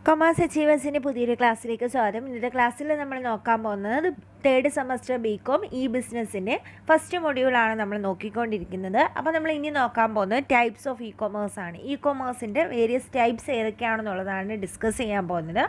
Commerce അച്ചീവേഴ്സിൻ്റെ പുതിയൊരു ക്ലാസ്സിലേക്ക് സ്വാഗതം. ഇന്നത്തെ ക്ലാസ്സിൽ നമ്മൾ നോക്കാൻ പോകുന്നത് തേർഡ് സെമസ്റ്റർ ബികോം ബിസിനസ്സിൻ്റെ ഫസ്റ്റ് മൊഡ്യൂളാണ് നമ്മൾ നോക്കിക്കൊണ്ടിരിക്കുന്നത്. അപ്പോൾ നമ്മൾ ഇനി നോക്കാൻ പോകുന്നത് ടൈപ്സ് ഓഫ് കൊമേഴ്സ് ആണ്. കൊമേഴ്സിൻ്റെ വേരിയസ് ടൈപ്സ് ഏതൊക്കെയാണെന്നുള്ളതാണ് ഡിസ്കസ് ചെയ്യാൻ പോകുന്നത്.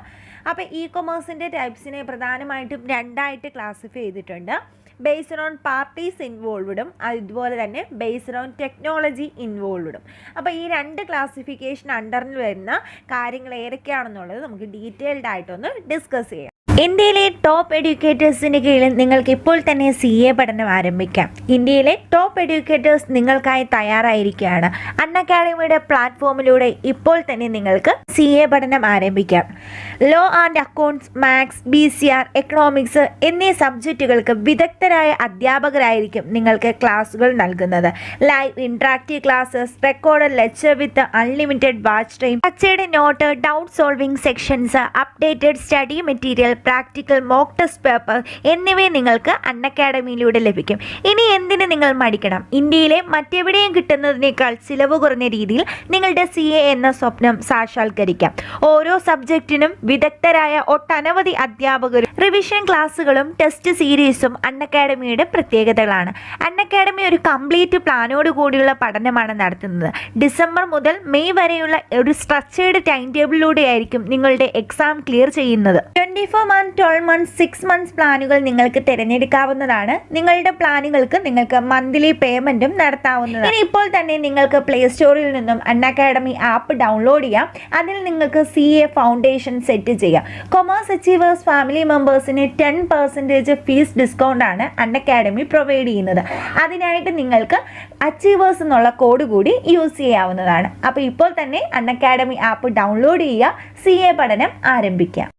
അപ്പോൾ കൊമേഴ്സിൻ്റെ ടൈപ്സിനെ പ്രധാനമായിട്ടും രണ്ടായിട്ട് ക്ലാസിഫൈ ചെയ്തിട്ടുണ്ട്. ബേസ്ഡ് ഓൺ പാർട്ടീസ് ഇൻവോൾവ്ഡും അതുപോലെ തന്നെ ബേസ്ഡ് ഓൺ ടെക്നോളജി ഇൻവോൾവ്ഡും. അപ്പോൾ ഈ രണ്ട് ക്ലാസിഫിക്കേഷൻ അണ്ടറിൽ വരുന്ന കാര്യങ്ങൾ ഏതൊക്കെയാണെന്നുള്ളത് നമുക്ക് ഡീറ്റെയിൽഡ് ആയിട്ടൊന്ന് ഡിസ്കസ് ചെയ്യാം. ഇന്ത്യയിലെ ടോപ്പ് എഡ്യൂക്കേറ്റേഴ്സിൻ്റെ കീഴിൽ നിങ്ങൾക്ക് ഇപ്പോൾ തന്നെ CA പഠനം ആരംഭിക്കാം. ഇന്ത്യയിലെ ടോപ്പ് എഡ്യൂക്കേറ്റേഴ്സ് നിങ്ങൾക്കായി തയ്യാറായിരിക്കുകയാണ്. അൺഅക്കാഡമിയുടെ പ്ലാറ്റ്ഫോമിലൂടെ ഇപ്പോൾ തന്നെ നിങ്ങൾക്ക് CA പഠനം ആരംഭിക്കാം. Law and accounts, maths, BCR, economics എന്നീ സബ്ജക്റ്റുകൾക്ക് വിദഗ്ധരായ അധ്യാപകരായിരിക്കും നിങ്ങൾക്ക് ക്ലാസുകൾ നൽകുന്നത്. Live interactive classes, recorded lecture with unlimited watch time, structured note, doubt solving sections, updated study material, practical, mock test paper എന്നിവ നിങ്ങൾക്ക് അൺഅക്കാഡമിയിലൂടെ ലഭിക്കും. ഇനി എന്തിന് നിങ്ങൾ മടിക്കണം? ഇന്ത്യയിലെ മറ്റെവിടെയും കിട്ടുന്നതിനേക്കാൾ ചിലവ് കുറഞ്ഞ രീതിയിൽ നിങ്ങളുടെ CA എന്ന സ്വപ്നം സാക്ഷാത്കരിക്കാം. ഓരോ സബ്ജക്റ്റിനും വിദഗ്ധരായ ഒട്ടനവധി അധ്യാപകരും റിവിഷൻ ക്ലാസ്സുകളും ടെസ്റ്റ് സീരീസും അൺഅക്കാഡമിയുടെ പ്രത്യേകതകളാണ്. അൺഅക്കാഡമി ഒരു കംപ്ലീറ്റ് പ്ലാനോട് കൂടിയുള്ള പഠനമാണ് നടത്തുന്നത്. ഡിസംബർ മുതൽ മെയ് വരെയുള്ള ഒരു സ്ട്രക്ചേർഡ് ടൈം ടേബിളിലൂടെ ആയിരിക്കും നിങ്ങളുടെ എക്സാം ക്ലിയർ ചെയ്യുന്നത്. 24 month, 12 months, 6 months പ്ലാനുകൾ നിങ്ങൾക്ക് തിരഞ്ഞെടുക്കാവുന്നതാണ്. നിങ്ങളുടെ പ്ലാനുകൾക്ക് നിങ്ങൾക്ക് മന്ത്ലി പേയ്മെന്റും നടത്താവുന്നതാണ്. ഇനി ഇപ്പോൾ തന്നെ നിങ്ങൾക്ക് പ്ലേ സ്റ്റോറിൽ നിന്നും അൺഅക്കാഡമി ആപ്പ് ഡൗൺലോഡ് ചെയ്യാം. അതിൽ നിങ്ങൾക്ക് CA ഫൗണ്ടേഷൻ സെറ്റ് ചെയ്യാം. കൊമേഴ്സ് അച്ചീവേഴ്സ് ഫാമിലി മെമ്പേഴ്സിന് 10% ഫീസ് ഡിസ്കൗണ്ട് ആണ് അൺഅക്കാഡമി പ്രൊവൈഡ് ചെയ്യുന്നത്. അതിനായിട്ട് നിങ്ങൾക്ക് അച്ചീവേഴ്സ് എന്നുള്ള കോഡ് കൂടി യൂസ് ചെയ്യാവുന്നതാണ്. അപ്പോൾ ഇപ്പോൾ തന്നെ അൺഅക്കാഡമി ആപ്പ് ഡൗൺലോഡ് ചെയ്യുക, CA പഠനം ആരംഭിക്കാം.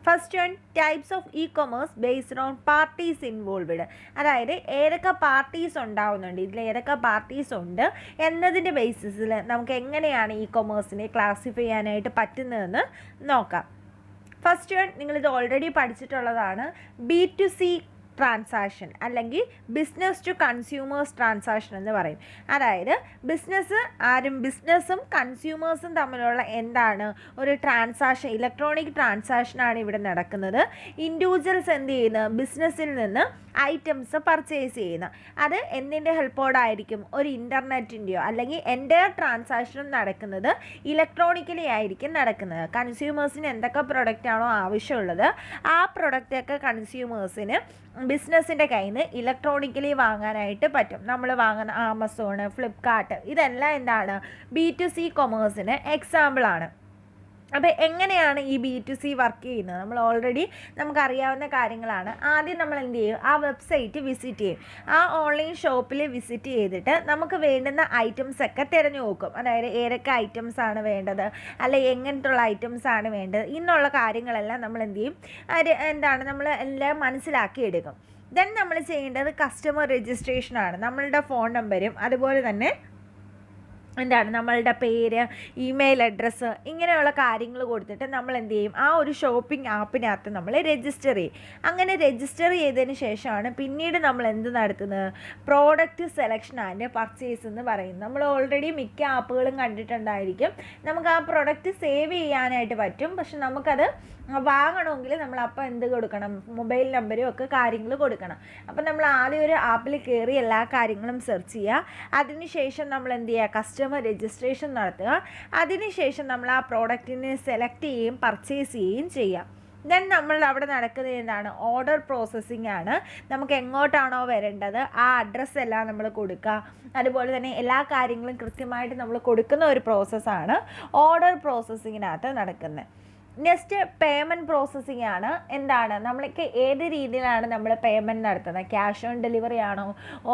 First one, types of commerce based on parties involved. അതായത് ഏതൊക്കെ പാർട്ടീസ് ഉണ്ടാവുന്നുണ്ട്, ഇതിൽ ഏതൊക്കെ പാർട്ടീസ് ഉണ്ട് എന്നതിൻ്റെ ബേസിസിൽ നമുക്ക് എങ്ങനെയാണ് കൊമേഴ്സിനെ ക്ലാസിഫൈ ചെയ്യാനായിട്ട് പറ്റുന്നതെന്ന് നോക്കാം. ഫസ്റ്റ് വൺ, നിങ്ങളിത് ഓൾറെഡി പഠിച്ചിട്ടുള്ളതാണ്. B2C ട്രാൻസാക്ഷൻ അല്ലെങ്കിൽ ബിസിനസ് ടു കൺസ്യൂമേഴ്സ് ട്രാൻസാക്ഷൻ എന്ന് പറയും. അതായത് ബിസിനസ്സും കൺസ്യൂമേഴ്സും തമ്മിലുള്ള എന്താണ് ഒരു ട്രാൻസാക്ഷൻ, ഇലക്ട്രോണിക് ട്രാൻസാക്ഷനാണ് ഇവിടെ നടക്കുന്നത്. ഇൻഡിവിജ്വൽസ് എന്ത് ചെയ്യുന്നു, ബിസിനസ്സിൽ നിന്ന് ഐറ്റംസ് പർച്ചേസ് ചെയ്യുന്നു. അത് എന്തിൻ്റെ ഹെൽപ്പോടായിരിക്കും, ഒരു ഇൻ്റർനെറ്റിൻ്റെയോ അല്ലെങ്കിൽ എൻ്റയർ ട്രാൻസാക്ഷനും നടക്കുന്നത് ഇലക്ട്രോണിക്കലി ആയിരിക്കും നടക്കുന്നത്. കൺസ്യൂമേഴ്സിന് എന്തൊക്കെ പ്രൊഡക്റ്റാണോ ആവശ്യമുള്ളത് ആ പ്രൊഡക്റ്റൊക്കെ കൺസ്യൂമേഴ്സിന് ബിസിനസ്സിൻ്റെ കയ്യിൽ നിന്ന് ഇലക്ട്രോണിക്കലി വാങ്ങാനായിട്ട് പറ്റും. നമ്മൾ വാങ്ങുന്ന ആമസോൺ, ഫ്ലിപ്കാർട്ട് ഇതെല്ലാം എന്താണ് B2C കൊമേഴ്സിന് എക്സാമ്പിളാണ്. അപ്പോൾ എങ്ങനെയാണ് B2C വർക്ക് ചെയ്യുന്നത് നമുക്കറിയാവുന്ന കാര്യങ്ങളാണ്. ആദ്യം നമ്മൾ എന്ത് ചെയ്യും, ആ വെബ്സൈറ്റ് വിസിറ്റ് ചെയ്യും. ആ ഓൺലൈൻ ഷോപ്പിൽ വിസിറ്റ് ചെയ്തിട്ട് നമുക്ക് വേണ്ടുന്ന ഐറ്റംസ് ഒക്കെ തിരഞ്ഞു നോക്കും. അതായത് ഏതൊക്കെ ഐറ്റംസ് ആണ് വേണ്ടത്, അല്ലെ എങ്ങനത്തുള്ള ഐറ്റംസ് ആണ് വേണ്ടത് എന്നുള്ള കാര്യങ്ങളെല്ലാം നമ്മൾ എന്ത് ചെയ്യും, നമ്മൾ എല്ലാം മനസ്സിലാക്കി എടുക്കും. ദെൻ നമ്മൾ ചെയ്യേണ്ടത് കസ്റ്റമർ രജിസ്ട്രേഷനാണ്. നമ്മളുടെ ഫോൺ നമ്പരും അതുപോലെ തന്നെ നമ്മളുടെ പേര്, ഇമെയിൽ അഡ്രസ്സ് ഇങ്ങനെയുള്ള കാര്യങ്ങൾ കൊടുത്തിട്ട് നമ്മൾ എന്ത് ചെയ്യും, ആ ഒരു ഷോപ്പിംഗ് ആപ്പിനകത്ത് നമ്മൾ രജിസ്റ്റർ ചെയ്യും. അങ്ങനെ രജിസ്റ്റർ ചെയ്തതിന് ശേഷമാണ് പിന്നീട് നമ്മൾ എന്ത് നടത്തുന്നത്, പ്രോഡക്റ്റ് സെലക്ഷൻ ആൻഡ് പർച്ചേസ് എന്ന് പറയും. നമ്മൾ ഓൾറെഡി മിക്ക ആപ്പുകളും കണ്ടിട്ടുണ്ടായിരിക്കും. നമുക്ക് ആ പ്രൊഡക്റ്റ് സേവ് ചെയ്യാനായിട്ട് പറ്റും. പക്ഷെ നമുക്കത് വാങ്ങണമെങ്കിൽ നമ്മളപ്പോൾ എന്ത് കൊടുക്കണം, മൊബൈൽ നമ്പരും ഒക്കെ കാര്യങ്ങൾ കൊടുക്കണം. അപ്പം നമ്മൾ ആദ്യം ഒരു ആപ്പിൽ കയറി എല്ലാ കാര്യങ്ങളും സെർച്ച് ചെയ്യുക. അതിനുശേഷം നമ്മൾ എന്ത് ചെയ്യുക, കസ്റ്റമർ രജിസ്ട്രേഷൻ നടത്തുക. അതിനുശേഷം നമ്മൾ ആ പ്രോഡക്റ്റിനെ സെലക്ട് ചെയ്യുകയും പർച്ചേസ് ചെയ്യുകയും ചെയ്യാം. ദെൻ നമ്മൾ അവിടെ നടക്കുന്നത് എന്താണ്, ഓർഡർ പ്രോസസ്സിംഗ് ആണ്. നമുക്ക് എങ്ങോട്ടാണോ വരേണ്ടത് ആ അഡ്രസ്സ് എല്ലാം നമ്മൾ കൊടുക്കുക. അതുപോലെ തന്നെ എല്ലാ കാര്യങ്ങളും കൃത്യമായിട്ട് നമ്മൾ കൊടുക്കുന്ന ഒരു പ്രോസസ്സാണ് ഓർഡർ പ്രോസസ്സിങ്ങിനകത്ത് നടക്കുന്നത്. നെക്സ്റ്റ് പേയ്മെൻറ്റ് പ്രോസസ്സിംഗ് ആണ്. നമ്മൾക്ക് ഏത് രീതിയിലാണ് നമ്മൾ പേയ്മെൻറ്റ് നടത്തുന്നത്, ക്യാഷ് ഓൺ ഡെലിവറി ആണോ,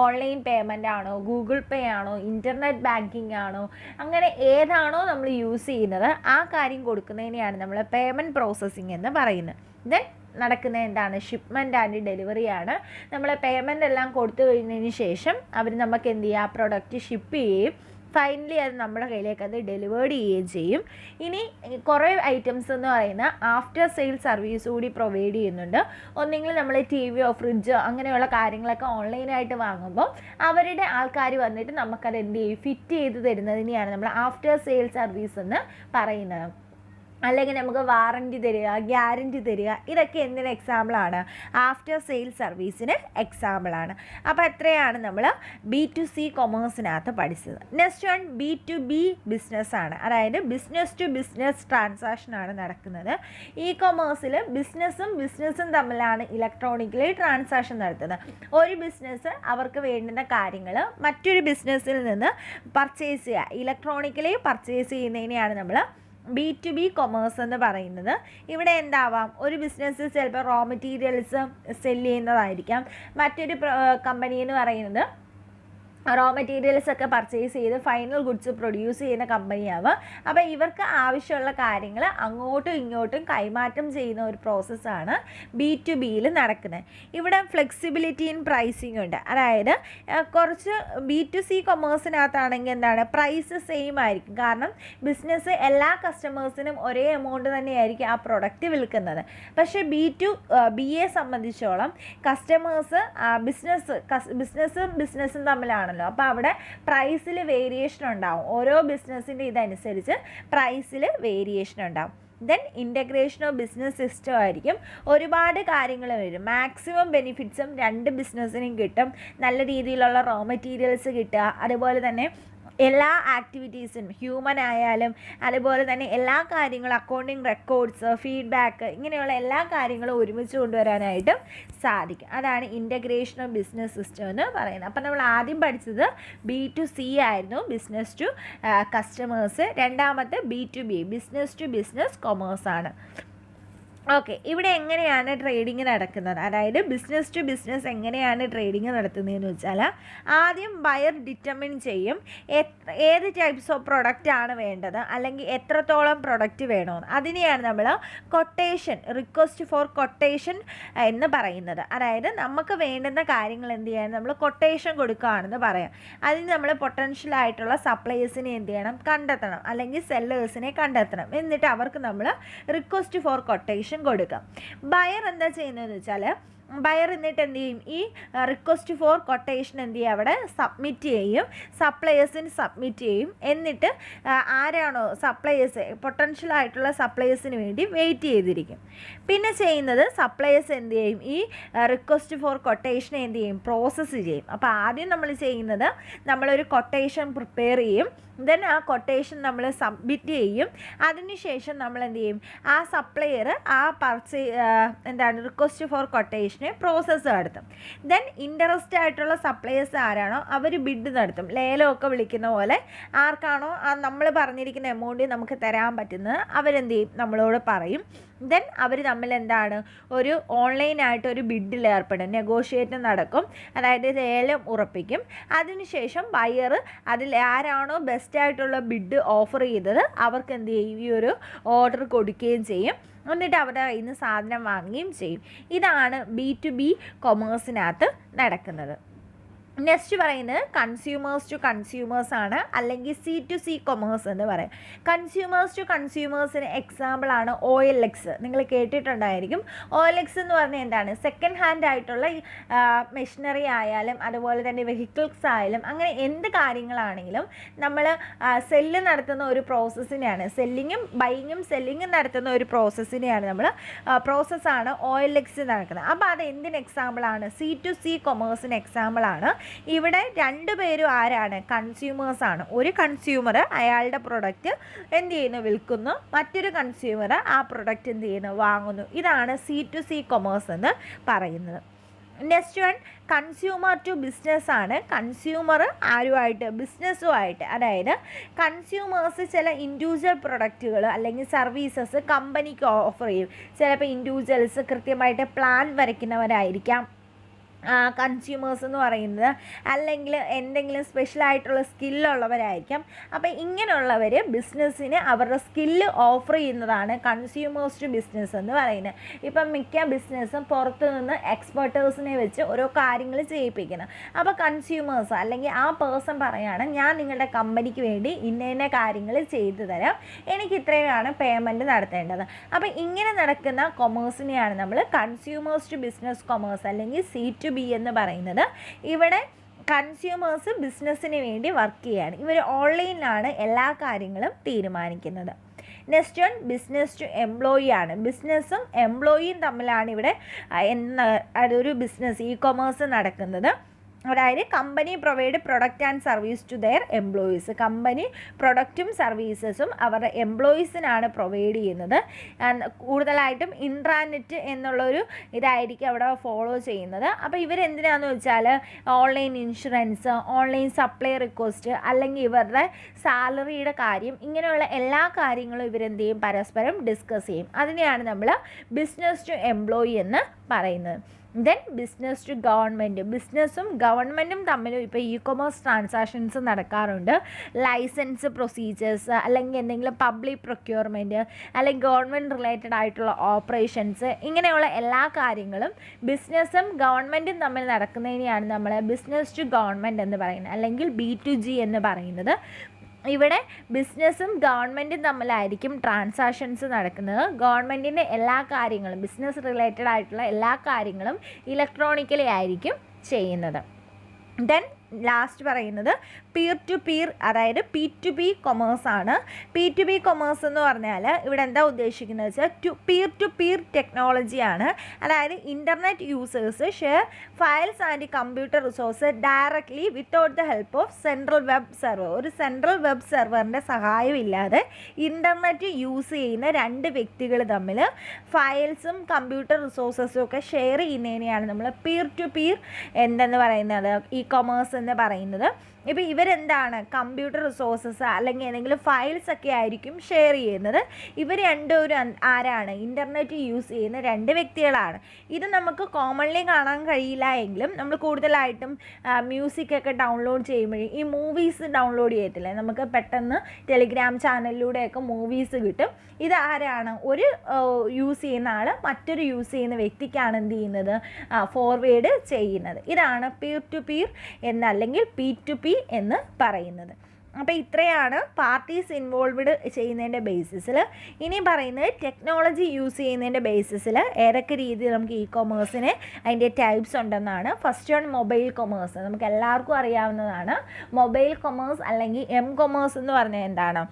ഓൺലൈൻ പേയ്മെൻ്റ് ആണോ, ഗൂഗിൾ പേ ആണോ, ഇൻ്റർനെറ്റ് ബാങ്കിങ് ആണോ, അങ്ങനെ ഏതാണോ നമ്മൾ യൂസ് ചെയ്യുന്നത് ആ കാര്യം കൊടുക്കുന്നതിനെയാണ് നമ്മൾ പേയ്മെൻറ്റ് പ്രോസസ്സിംഗ് എന്ന് പറയുന്നത്. ദെൻ നടക്കുന്നത് ഷിപ്മെൻറ്റ് ആൻഡ് ഡെലിവറി ആണ്. നമ്മൾ പേയ്മെൻ്റ് എല്ലാം കൊടുത്തു കഴിഞ്ഞതിന് ശേഷം അവർ നമുക്ക് എന്ത് ചെയ്യുക, പ്രൊഡക്റ്റ് ഷിപ്പ് ചെയ്യുകയും ഫൈനലി അത് നമ്മുടെ കയ്യിലേക്ക് അത് ഡെലിവേർഡ് ചെയ്യുകയും ചെയ്യും. ഇനി കുറേ ഐറ്റംസ് എന്ന് പറയുന്ന ആഫ്റ്റർ സെയിൽ സർവീസ് കൂടി പ്രൊവൈഡ് ചെയ്യുന്നുണ്ട്. ഒന്നെങ്കിൽ നമ്മൾ ടിവിയോ ഫ്രിഡ്ജോ അങ്ങനെയുള്ള കാര്യങ്ങളൊക്കെ ഓൺലൈനായിട്ട് വാങ്ങുമ്പോൾ അവരുടെ ആൾക്കാർ വന്നിട്ട് നമുക്കത് എന്ത് ചെയ്യും, ഫിറ്റ് ചെയ്ത് തരുന്നതിനെയാണ് നമ്മൾ ആഫ്റ്റർ സെയിൽ സർവീസ് എന്ന് പറയുന്നത്. അല്ലെങ്കിൽ നമുക്ക് വാറൻറ്റി തരിക, ഗ്യാരൻറ്റി തരിക, ഇതൊക്കെ എന്തിന് എക്സാമ്പിളാണ്? ആഫ്റ്റർ സെയിൽ സർവീസിന് എക്സാമ്പിളാണ്. അപ്പോൾ എത്രയാണ് നമ്മൾ B2C കൊമേഴ്സിനകത്ത് പഠിച്ചത്. നെക്സ്റ്റ് വൺ B2B ബിസിനസ്സാണ്. അതായത് ബിസിനസ് ടു ബിസിനസ് ട്രാൻസാക്ഷനാണ് നടക്കുന്നത്. ഇ കൊമേഴ്സിൽ ബിസിനസ്സും തമ്മിലാണ് ഇലക്ട്രോണിക്കലി ട്രാൻസാക്ഷൻ നടത്തുന്നത്. ഒരു ബിസിനസ് അവർക്ക് വേണ്ടുന്ന കാര്യങ്ങൾ മറ്റൊരു ബിസിനസ്സിൽ നിന്ന് പർച്ചേസ് ചെയ്യുക, ഇലക്ട്രോണിക്കലി പർച്ചേസ് ചെയ്യുന്നതിനെയാണ് നമ്മൾ B2B കൊമേഴ്സ് എന്ന് പറയുന്നത്. ഇവിടെ എന്താവാം, ഒരു ബിസിനസ് ചിലപ്പോൾ റോ മെറ്റീരിയൽസ് സെല് ചെയ്യുന്നതായിരിക്കാം. മറ്റൊരു കമ്പനി എന്ന് പറയുന്നത് റോ മെറ്റീരിയൽസ് ഒക്കെ പർച്ചേസ് ചെയ്ത് ഫൈനൽ ഗുഡ്സ് പ്രൊഡ്യൂസ് ചെയ്യുന്ന കമ്പനിയാവുക. അപ്പോൾ ഇവർക്ക് ആവശ്യമുള്ള കാര്യങ്ങൾ അങ്ങോട്ടും ഇങ്ങോട്ടും കൈമാറ്റം ചെയ്യുന്ന ഒരു പ്രോസസ്സാണ് B2Bയിൽ നടക്കുന്നത്. ഇവിടെ ഫ്ലെക്സിബിലിറ്റി ഇൻ പ്രൈസിംഗ് ഉണ്ട്. അതായത് കുറച്ച് B2C കൊമേഴ്സിനകത്താണെങ്കിൽ എന്താണ്, പ്രൈസ് സെയിം ആയിരിക്കും. കാരണം ബിസിനസ് എല്ലാ കസ്റ്റമേഴ്സിനും ഒരേ എമൗണ്ട് തന്നെയായിരിക്കും ആ പ്രൊഡക്റ്റ് വിൽക്കുന്നത്. പക്ഷേ B2Bയെ സംബന്ധിച്ചോളം കസ്റ്റമേഴ്സ് ബിസിനസ്സും തമ്മിലാണ്. അപ്പോൾ അവിടെ പ്രൈസിൽ വേരിയേഷൻ ഉണ്ടാവും. ഓരോ ബിസിനസ്സിൻ്റെ ഇതനുസരിച്ച് പ്രൈസിൽ വേരിയേഷൻ ഉണ്ടാവും. Then integration of business system ആയിരിക്കും. ഒരുപാട് കാര്യങ്ങൾ വരും. മാക്സിമം ബെനിഫിറ്റ്സും രണ്ട് ബിസിനസ്സിനും കിട്ടും. നല്ല രീതിയിലുള്ള റോ മെറ്റീരിയൽസ് കിട്ടുക, അതുപോലെ തന്നെ എല്ലാ ആക്ടിവിറ്റീസും ഹ്യൂമൻ ആയാലും അതുപോലെ തന്നെ എല്ലാ കാര്യങ്ങളും അക്കൗണ്ടിങ് റെക്കോർഡ്സ്, ഫീഡ്ബാക്ക്, ഇങ്ങനെയുള്ള എല്ലാ കാര്യങ്ങളും ഒരുമിച്ച് കൊണ്ടുവരാനായിട്ടും സാധിക്കും. അതാണ് ഇൻ്റഗ്രേഷൻ ഓഫ് ബിസിനസ് സിസ്റ്റം എന്ന് പറയുന്നത്. അപ്പം നമ്മൾ ആദ്യം പഠിച്ചത് B2C ആയിരുന്നു, ബിസിനസ് ടു കസ്റ്റമേഴ്സ്. രണ്ടാമത്തെ B2B, ബിസിനസ് ടു ബിസിനസ് കൊമേഴ്സാണ്. ഓക്കെ, ഇവിടെ എങ്ങനെയാണ് ട്രേഡിങ് നടക്കുന്നത്, അതായത് ബിസിനസ് ടു ബിസിനസ് എങ്ങനെയാണ് ട്രേഡിങ് നടത്തുന്നതെന്ന് വെച്ചാൽ ആദ്യം ബയർ ഡിറ്റർമിൻ ചെയ്യും ഏത് ടൈപ്സ് ഓഫ് പ്രൊഡക്റ്റ് ആണ് വേണ്ടത്, അല്ലെങ്കിൽ എത്രത്തോളം പ്രൊഡക്റ്റ് വേണമെന്ന്. അതിനെയാണ് നമ്മൾ കൊട്ടേഷൻ, റിക്വസ്റ്റ് ഫോർ കൊട്ടേഷൻ എന്ന് പറയുന്നത്. അതായത് നമുക്ക് വേണ്ടുന്ന കാര്യങ്ങൾ എന്ത് ചെയ്യാൻ നമ്മൾ കൊട്ടേഷൻ കൊടുക്കുകയാണെന്ന് പറയാം. അതിന് നമ്മൾ പൊട്ടൻഷ്യൽ ആയിട്ടുള്ള സപ്ലയേഴ്സിനെ എന്ത് ചെയ്യണം, കണ്ടെത്തണം, അല്ലെങ്കിൽ സെല്ലേഴ്സിനെ കണ്ടെത്തണം. എന്നിട്ട് അവർക്ക് നമ്മൾ റിക്വസ്റ്റ് ഫോർ കൊട്ടേഷൻ കൊടുക്കാം. ബയർ എന്താ ചെയ്യുന്നതെന്ന് വെച്ചാൽ ബയർ എന്നിട്ട് എന്ത് ചെയ്യും, ഈ റിക്വസ്റ്റ് ഫോർ കൊട്ടേഷൻ എന്ത് ചെയ്യും, അവിടെ സബ്മിറ്റ് ചെയ്യും, സപ്ലയേഴ്സിന് സബ്മിറ്റ് ചെയ്യും. എന്നിട്ട് ആരാണോ സപ്ലയേഴ്സ്, പൊട്ടൻഷ്യൽ ആയിട്ടുള്ള സപ്ലയേഴ്സിന് വേണ്ടി വെയിറ്റ് ചെയ്തിരിക്കും. പിന്നെ ചെയ്യുന്നത് സപ്ലയേഴ്സ് എന്ത് ചെയ്യും, ഈ റിക്വസ്റ്റ് ഫോർ കൊട്ടേഷനെ എന്ത് ചെയ്യും, പ്രോസസ്സ് ചെയ്യും. അപ്പോൾ ആദ്യം നമ്മൾ ചെയ്യുന്നത് നമ്മളൊരു കൊട്ടേഷൻ പ്രിപ്പയർ ചെയ്യും. ദെൻ ആ കൊട്ടേഷൻ നമ്മൾ സബ്മിറ്റ് ചെയ്യും. അതിനുശേഷം നമ്മൾ എന്ത് ചെയ്യും, ആ സപ്ലയർ ആ റിക്വസ്റ്റ് ഫോർ കൊട്ടേഷനെ പ്രോസസ്സ് നടത്തും. ദെൻ ഇൻട്രസ്റ്റ് ആയിട്ടുള്ള സപ്ലയേഴ്സ് ആരാണോ അവർ ബിഡ് നടത്തും. ലേലമൊക്കെ വിളിക്കുന്ന പോലെ ആർക്കാണോ നമ്മൾ പറഞ്ഞിരിക്കുന്ന എമൗണ്ട് നമുക്ക് തരാൻ പറ്റുന്നത് അവരെന്ത് ചെയ്യും, നമ്മളോട് പറയും. ദെൻ അവർ തമ്മിൽ എന്താണ്, ഒരു ഓൺലൈനായിട്ട് ഒരു ബിഡിൽ ഏർപ്പെടും, നെഗോഷിയേറ്റ് നടക്കും, അതായത് ലേലം ഉറപ്പിക്കും. അതിനുശേഷം ബയർ അതിൽ ആരാണോ ബെസ്റ്റായിട്ടുള്ള ബിഡ് ഓഫർ ചെയ്തത് അവർക്ക് എന്ത് ചെയ്യും, ഈ ഒരു ഓർഡർ കൊടുക്കുകയും ചെയ്യും. എന്നിട്ട് അവരുടെ കയ്യിൽ നിന്ന് സാധനം വാങ്ങുകയും ചെയ്യും. ഇതാണ് B2B കൊമേഴ്സിനകത്ത് നടക്കുന്നത്. നെക്സ്റ്റ് പറയുന്നത് കൺസ്യൂമേഴ്സ് ടു കൺസ്യൂമേഴ്സ് ആണ്, അല്ലെങ്കിൽ C2C കൊമേഴ്സ് എന്ന് പറയും. കൺസ്യൂമേഴ്സ് ടു കൺസ്യൂമേഴ്സിന് എക്സാമ്പിളാണ് OLX. നിങ്ങൾ കേട്ടിട്ടുണ്ടായിരിക്കും. OLX എന്ന് പറഞ്ഞാൽ എന്താണ്, സെക്കൻഡ് ഹാൻഡ് ആയിട്ടുള്ള മെഷീനറി ആയാലും അതുപോലെ തന്നെ വെഹിക്കിൾസ് ആയാലും അങ്ങനെ എന്ത് കാര്യങ്ങളാണെങ്കിലും നമ്മൾ സെല്ല് നടത്തുന്ന ഒരു പ്രോസസ്സിനെയാണ്, ബൈയിങ്ങും സെല്ലിങ്ങും നടത്തുന്ന ഒരു പ്രോസസ്സിനെയാണ് പ്രോസസ്സാണ് OLX നടക്കുന്നത്. അപ്പോൾ അത് എന്തിന് എക്സാമ്പിളാണ്, C2C കൊമേഴ്സിന് എക്സാമ്പിളാണ്. ഇവിടെ രണ്ടുപേരും ആരാണ്, കൺസ്യൂമേഴ്സാണ്. ഒരു കൺസ്യൂമർ അയാളുടെ പ്രൊഡക്റ്റ് എന്ത് ചെയ്യുന്നു, വിൽക്കുന്നു. മറ്റൊരു കൺസ്യൂമർ ആ പ്രൊഡക്റ്റ് എന്ത് ചെയ്യുന്നു, വാങ്ങുന്നു. ഇതാണ് C2C കൊമേഴ്സ് എന്ന് പറയുന്നത്. Next one consumer to business ആണ്. കൺസ്യൂമർ ആരുമായിട്ട്, ബിസിനസ്സുമായിട്ട്. അതായത് കൺസ്യൂമേഴ്സ് ചില ഇൻഡിവിജ്വൽ പ്രൊഡക്റ്റുകൾ അല്ലെങ്കിൽ സർവീസസ് കമ്പനിക്ക് ഓഫർ ചെയ്യും. ചിലപ്പോൾ ഇൻഡിവിജ്വൽസ് കൃത്യമായിട്ട് പ്ലാൻ വരയ്ക്കുന്നവരായിരിക്കാം, കൺസ്യൂമേഴ്സ് എന്ന് പറയുന്നത്, അല്ലെങ്കിൽ എന്തെങ്കിലും സ്പെഷ്യലായിട്ടുള്ള സ്കില്ലുള്ളവരായിരിക്കാം. അപ്പോൾ ഇങ്ങനെയുള്ളവർ ബിസിനസ്സിന് അവരുടെ സ്കില്ല് ഓഫർ ചെയ്യുന്നതാണ് കൺസ്യൂമേഴ്സ് ടു ബിസിനസ് എന്ന് പറയുന്നത്. ഇപ്പം മിക്ക ബിസിനസ്സും പുറത്തു നിന്ന് എക്സ്പെർട്ടേഴ്സിനെ വെച്ച് ഓരോ കാര്യങ്ങൾ ചെയ്യിപ്പിക്കണം. അപ്പോൾ കൺസ്യൂമേഴ്സ് അല്ലെങ്കിൽ ആ പേഴ്സൺ പറയുകയാണ്, ഞാൻ നിങ്ങളുടെ കമ്പനിക്ക് വേണ്ടി ഇന്ന കാര്യങ്ങൾ ചെയ്തു തരാം, എനിക്ക് ഇത്രയാണ് പേയ്മെൻറ്റ് നടത്തേണ്ടത്. അപ്പോൾ ഇങ്ങനെ നടക്കുന്ന കൊമേഴ്സിനെയാണ് നമ്മൾ കൺസ്യൂമേഴ്സ് ടു ബിസിനസ് കൊമേഴ്സ് അല്ലെങ്കിൽ C2B എന്ന് പറയുന്നത്. ഇവിടെ കൺസ്യൂമേഴ്സ് ബിസിനസ്സിന് വേണ്ടി വർക്ക് ചെയ്യാണ്. ഇവർ ഓൺലൈനിലാണ് എല്ലാ കാര്യങ്ങളും തീരുമാനിക്കുന്നത്. Next one business to employee ആണ്. ബിസിനസ്സും എംപ്ലോയിയും തമ്മിലാണ് ഇവിടെ അതൊരു ബിസിനസ് കൊമേഴ്സ് നടക്കുന്നത്. അതായത് company provide product and service to their employees. Company പ്രൊഡക്റ്റും സർവീസസും അവരുടെ എംപ്ലോയീസിനാണ് പ്രൊവൈഡ് ചെയ്യുന്നത്. കൂടുതലായിട്ടും ഇൻട്രാനെറ്റ് എന്നുള്ളൊരു ഇതായിരിക്കും അവിടെ ഫോളോ ചെയ്യുന്നത്. അപ്പോൾ ഇവരെന്തിനാണെന്ന് വെച്ചാൽ online insurance, online supply request, അല്ലെങ്കിൽ ഇവരുടെ സാലറിയുടെ കാര്യം, ഇങ്ങനെയുള്ള എല്ലാ കാര്യങ്ങളും ഇവരെന്ത് ചെയ്യും, പരസ്പരം ഡിസ്കസ് ചെയ്യും. അതിനെയാണ് നമ്മൾ ബിസിനസ് ടു എംപ്ലോയി എന്ന് പറയുന്നത്. Then business to government. ബിസിനസ്സും ഗവൺമെൻറ്റും തമ്മിലും ഇപ്പോൾ കൊമേഴ്സ് ട്രാൻസാക്ഷൻസ് നടക്കാറുണ്ട്. ലൈസൻസ് പ്രൊസീജിയേഴ്സ്, അല്ലെങ്കിൽ എന്തെങ്കിലും പബ്ലിക് പ്രൊക്യൂർമെൻറ്റ്, അല്ലെങ്കിൽ ഗവൺമെൻറ് റിലേറ്റഡ് ആയിട്ടുള്ള ഓപ്പറേഷൻസ്, ഇങ്ങനെയുള്ള എല്ലാ കാര്യങ്ങളും ബിസിനസ്സും ഗവൺമെൻറ്റും തമ്മിൽ നടക്കുന്നതിനെയാണ് നമ്മൾ ബിസിനസ് ടു ഗവൺമെൻറ് എന്ന് പറയുന്നത്, അല്ലെങ്കിൽ B2G എന്ന് പറയുന്നത്. ഇവിടെ ബിസിനസ്സും ഗവൺമെൻറ്റും തമ്മിലായിരിക്കും ട്രാൻസാക്ഷൻസ് നടക്കുന്നത്. ഗവൺമെൻറ്റിൻ്റെ എല്ലാ കാര്യങ്ങളും, ബിസിനസ് റിലേറ്റഡ് ആയിട്ടുള്ള എല്ലാ കാര്യങ്ങളും ഇലക്ട്രോണിക്കലി ആയിരിക്കും ചെയ്യുന്നത്. ദെൻ ലാസ്റ്റ് പറയുന്നത് പിയർ ടു പിയർ, അതായത് P2B കൊമേഴ്സ് ആണ്. P2B കൊമേഴ്സ് എന്ന് പറഞ്ഞാൽ ഇവിടെ എന്താ ഉദ്ദേശിക്കുന്നത് വെച്ചാൽ പിയർ ടു പിയർ ടെക്നോളജിയാണ്. അതായത് internet users share files and computer resource directly without the help of central web server. ഒരു സെൻട്രൽ വെബ് സെർവറിൻ്റെ സഹായമില്ലാതെ ഇൻ്റർനെറ്റ് യൂസ് ചെയ്യുന്ന രണ്ട് വ്യക്തികൾ തമ്മിൽ ഫയൽസും കമ്പ്യൂട്ടർ റിസോഴ്സസും ഒക്കെ ഷെയർ ചെയ്യുന്നതിനെയാണ് നമ്മൾ പിയർ ടു പിയർ എന്തെന്ന് പറയുന്നത്, കൊമേഴ്സ് എന്ന് പറയുന്നത്. ഇപ്പോൾ ഇവരെന്താണ്, കമ്പ്യൂട്ടർ റിസോഴ്സസ് അല്ലെങ്കിൽ ഏതെങ്കിലും ഫയൽസ് ഒക്കെ ആയിരിക്കും ഷെയർ ചെയ്യുന്നത്. ഇവർ രണ്ടുപേരും ആരാണ്, ഇൻ്റർനെറ്റ് യൂസ് ചെയ്യുന്ന രണ്ട് വ്യക്തികളാണ്. ഇത് നമുക്ക് കോമൺലി കാണാൻ കഴിയില്ല എങ്കിലും നമ്മൾ കൂടുതലായിട്ടും മ്യൂസിക്കൊക്കെ ഡൗൺലോഡ് ചെയ്യുമ്പോഴേ ഈ മൂവീസ് ഡൗൺലോഡ് ചെയ്യത്തില്ലേ, നമുക്ക് പെട്ടെന്ന് ടെലിഗ്രാം ചാനലിലൂടെയൊക്കെ മൂവീസ് കിട്ടും. ഇത് ആരാണ്, ഒരു യൂസ് ചെയ്യുന്ന ആൾ മറ്റൊരു യൂസ് ചെയ്യുന്ന വ്യക്തിക്കാണ് എന്ത് ചെയ്യുന്നത്, ഫോർവേഡ് ചെയ്യുന്നത്. ഇതാണ് പിയർ ടു പിയർ എന്നല്ലെങ്കിൽ P2P എന്ന് പറയുന്നത്. അപ്പോൾ ഇത്രയാണ് പാർട്ടീസ് ഇൻവോൾവ്ഡ് ചെയ്യുന്നതിൻ്റെ ബേസിസിൽ. ഇനി പറയുന്നത് ടെക്നോളജി യൂസ് ചെയ്യുന്നതിൻ്റെ ബേസിസിൽ ഏതൊക്കെ രീതിയിൽ നമുക്ക് കൊമേഴ്സിന് അതിൻ്റെ ടൈപ്സ് ഉണ്ടെന്നാണ്. First one mobile commerce. നമുക്ക് എല്ലാവർക്കും അറിയാവുന്നതാണ് മൊബൈൽ കൊമേഴ്സ് അല്ലെങ്കിൽ കൊമേഴ്സ് എന്ന് പറഞ്ഞാൽ എന്താണ്,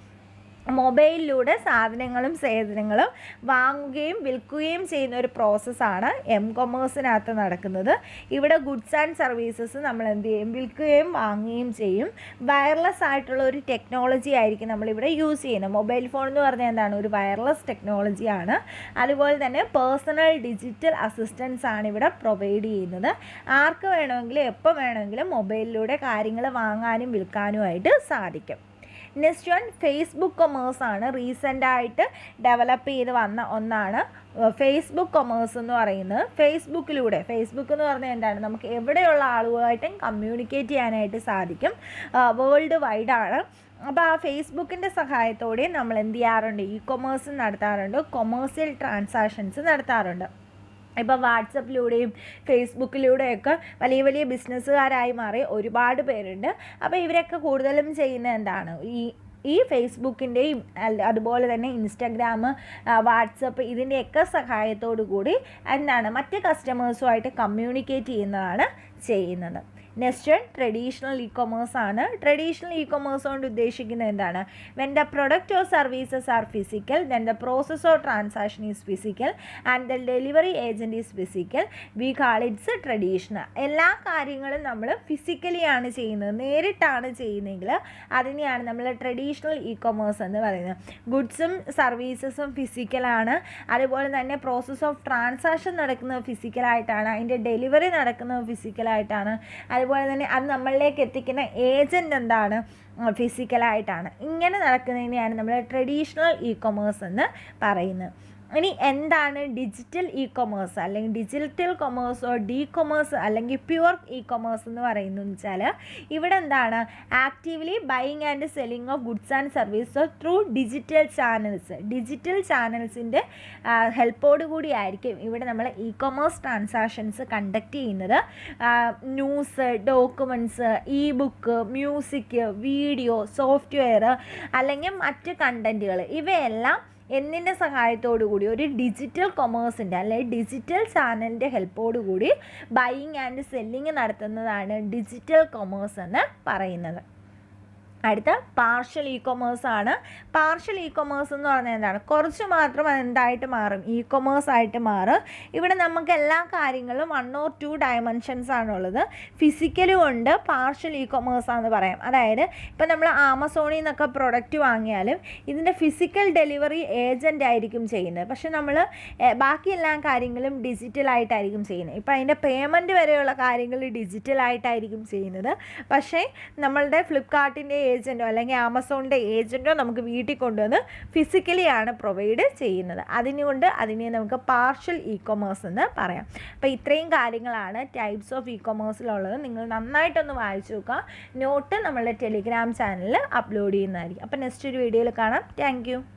മൊബൈലിലൂടെ സാധനങ്ങളും സേവനങ്ങളും വാങ്ങുകയും വിൽക്കുകയും ചെയ്യുന്ന ഒരു പ്രോസസ്സാണ് കൊമേഴ്സിനകത്ത് നടക്കുന്നത്. ഇവിടെ ഗുഡ്സ് ആൻഡ് സർവീസസ് നമ്മൾ എന്ത് ചെയ്യും, വിൽക്കുകയും വാങ്ങുകയും ചെയ്യും. വയർലെസ് ആയിട്ടുള്ള ഒരു ടെക്നോളജി ആയിരിക്കും നമ്മളിവിടെ യൂസ് ചെയ്യുന്നത്. മൊബൈൽ ഫോൺ എന്ന് പറഞ്ഞാൽ എന്താണ്, ഒരു വയർലെസ് ടെക്നോളജിയാണ്. അതുപോലെ തന്നെ പേഴ്സണൽ ഡിജിറ്റൽ അസിസ്റ്റൻസ് ആണ് ഇവിടെ പ്രൊവൈഡ് ചെയ്യുന്നത്. ആർക്ക് വേണമെങ്കിലും എപ്പോൾ വേണമെങ്കിലും മൊബൈലിലൂടെ കാര്യങ്ങൾ വാങ്ങാനും വിൽക്കാനുമായിട്ട് സാധിക്കും. നെക്സ്റ്റ് വൺ ഫേസ്ബുക്ക് കൊമേഴ്സ് ആണ്. റീസെൻ്റായിട്ട് ഡെവലപ്പ് ചെയ്ത് വന്ന ഒന്നാണ് ഫേസ്ബുക്ക് കൊമേഴ്സ് എന്ന് പറയുന്നത്. ഫേസ്ബുക്ക് എന്ന് പറഞ്ഞാൽ എന്താണ്, നമുക്ക് എവിടെയുള്ള ആളുകളായിട്ടും കമ്മ്യൂണിക്കേറ്റ് ചെയ്യാനായിട്ട് സാധിക്കും. വേൾഡ് വൈഡാണ്. അപ്പോൾ ആ ഫേസ്ബുക്കിൻ്റെ സഹായത്തോടെ നമ്മൾ എന്ത് ചെയ്യാറുണ്ട്, കൊമേഴ്സ് നടത്താറുണ്ട്, കൊമേഴ്സ്യൽ ട്രാൻസാക്ഷൻസ് നടത്താറുണ്ട്. ഇപ്പോൾ വാട്സപ്പിലൂടെയും ഫേസ്ബുക്കിലൂടെയൊക്കെ വലിയ വലിയ ബിസിനസ്സുകാരായി മാറി ഒരുപാട് പേരുണ്ട്. അപ്പോൾ ഇവരൊക്കെ കൂടുതലും ചെയ്യുന്നത് എന്താണ്, ഈ ഫേസ്ബുക്കിൻ്റെയും അതുപോലെ തന്നെ ഇൻസ്റ്റാഗ്രാം, വാട്സപ്പ് ഇതിൻ്റെയൊക്കെ സഹായത്തോടു കൂടി എന്താണ് മറ്റ് കസ്റ്റമേഴ്സുമായിട്ട് കമ്മ്യൂണിക്കേറ്റ് ചെയ്യുന്നതാണ് ചെയ്യുന്നത്. നെക്സ്റ്റ് വൺ ട്രഡീഷണൽ കൊമേഴ്സ് ആണ്. ട്രഡീഷണൽ കൊമേഴ്സ് കൊണ്ട് ഉദ്ദേശിക്കുന്നത് എന്താണ്, when the product or services are physical, then the process or transaction is physical and the delivery agent is physical, we call it's traditional. എല്ലാ കാര്യങ്ങളും നമ്മൾ ഫിസിക്കലിയാണ് ചെയ്യുന്നത്, നേരിട്ടാണ് ചെയ്യുന്നതെങ്കിൽ അതിനെയാണ് നമ്മൾ ട്രഡീഷണൽ കൊമേഴ്സ് എന്ന് പറയുന്നത്. ഗുഡ്സും സർവീസസും ഫിസിക്കലാണ്. അതുപോലെ തന്നെ പ്രോസസ് ഓഫ് ട്രാൻസാക്ഷൻ നടക്കുന്നത് ഫിസിക്കലായിട്ടാണ്, അതിൻ്റെ ഡെലിവറി നടക്കുന്നത് ഫിസിക്കലായിട്ടാണ്. അതുപോലെ തന്നെ അത് നമ്മളിലേക്ക് എത്തിക്കുന്ന ഏജൻറ്റ് എന്താണ്, ഫിസിക്കലായിട്ടാണ്. ഇങ്ങനെ നടക്കുന്നതിനെയാണ് നമ്മൾ ട്രഡീഷണൽ കൊമേഴ്സ് എന്ന് പറയുന്നത്. ഇനി എന്താണ് ഡിജിറ്റൽ ഇ കൊമേഴ്സ് അല്ലെങ്കിൽ ഡിജിറ്റൽ കൊമേഴ്സോ ഡി കൊമേഴ്സ് അല്ലെങ്കിൽ പ്യുവർ ഇ കൊമേഴ്സ് എന്ന് പറയുന്നതെന്ന് വെച്ചാൽ ഇവിടെ എന്താണ് actively buying and selling of goods and services through digital ചാനൽസിൻ്റെ ഹെൽപ്പോട് കൂടി ആയിരിക്കും ഇവിടെ നമ്മൾ ഇ കൊമേഴ്സ് ട്രാൻസാക്ഷൻസ് കണ്ടക്ട് ചെയ്യുന്നത്. News, documents, e book, music, video, software അല്ലെങ്കിൽ മറ്റ് കണ്ടൻറ്റുകൾ ഇവയെല്ലാം എന്തിൻ്റെ സഹായത്തോടു കൂടി ഒരു ഡിജിറ്റൽ കൊമേഴ്സിൻ്റെ അല്ലെങ്കിൽ ഡിജിറ്റൽ ചാനലിൻ്റെ ഹെൽപ്പോടു കൂടി ബൈയിങ് ആൻഡ് സെല്ലിങ് നടത്തുന്നതാണ് ഡിജിറ്റൽ കൊമേഴ്സ് എന്ന് പറയുന്നത്. അടുത്ത പാർഷ്യൽ ഇ കൊമേഴ്സ് ആണ്. പാർഷ്യൽ ഇ കൊമേഴ്സ് എന്ന് പറഞ്ഞാൽ എന്താണ്? കുറച്ച് മാത്രം എന്തായിട്ട് മാറും? ഇ കൊമേഴ്സ് ആയിട്ട് മാറും. ഇവിടെ നമുക്ക് എല്ലാ കാര്യങ്ങളും 1 or 2 ഡയമെൻഷൻസ് ആണുള്ളത്. ഫിസിക്കലും ഉണ്ട്, പാർഷ്യൽ ഇ കൊമേഴ്സ് ആണെന്ന് പറയാം. അതായത് ഇപ്പം നമ്മൾ ആമസോണിൽ നിന്നൊക്കെ പ്രൊഡക്റ്റ് വാങ്ങിയാലും ഇതിൻ്റെ ഫിസിക്കൽ ഡെലിവറി ഏജൻ്റ് ആയിരിക്കും ചെയ്യുന്നത്. പക്ഷെ നമ്മൾ ബാക്കി എല്ലാ കാര്യങ്ങളും ഡിജിറ്റലായിട്ടായിരിക്കും ചെയ്യുന്നത്. ഇപ്പം അതിൻ്റെ പേയ്മെൻറ്റ് വരെയുള്ള കാര്യങ്ങൾ ഡിജിറ്റലായിട്ടായിരിക്കും ചെയ്യുന്നത്. പക്ഷേ നമ്മളുടെ ഫ്ലിപ്കാർട്ടിൻ്റെ ഏജൻറ്റോ അല്ലെങ്കിൽ ആമസോണിൻ്റെ ഏജൻറ്റോ നമുക്ക് വീട്ടിൽ കൊണ്ടുവന്ന് ഫിസിക്കലിയാണ് പ്രൊവൈഡ് ചെയ്യുന്നത്. അതിനെ നമുക്ക് പാർഷ്യൽ ഇ കൊമേഴ്സ് എന്ന് പറയാം. അപ്പോൾ ഇത്രയും കാര്യങ്ങളാണ് ടൈപ്സ് ഓഫ് ഇ കൊമേഴ്സിലുള്ളത്. നിങ്ങൾ നന്നായിട്ടൊന്ന് വായിച്ചു നോക്കുക. നോട്ട് നമ്മളുടെ ടെലിഗ്രാം ചാനലിൽ അപ്ലോഡ് ചെയ്യുന്നതായിരിക്കും. അപ്പോൾ നെക്സ്റ്റ് ഒരു വീഡിയോയിൽ കാണാം. താങ്ക്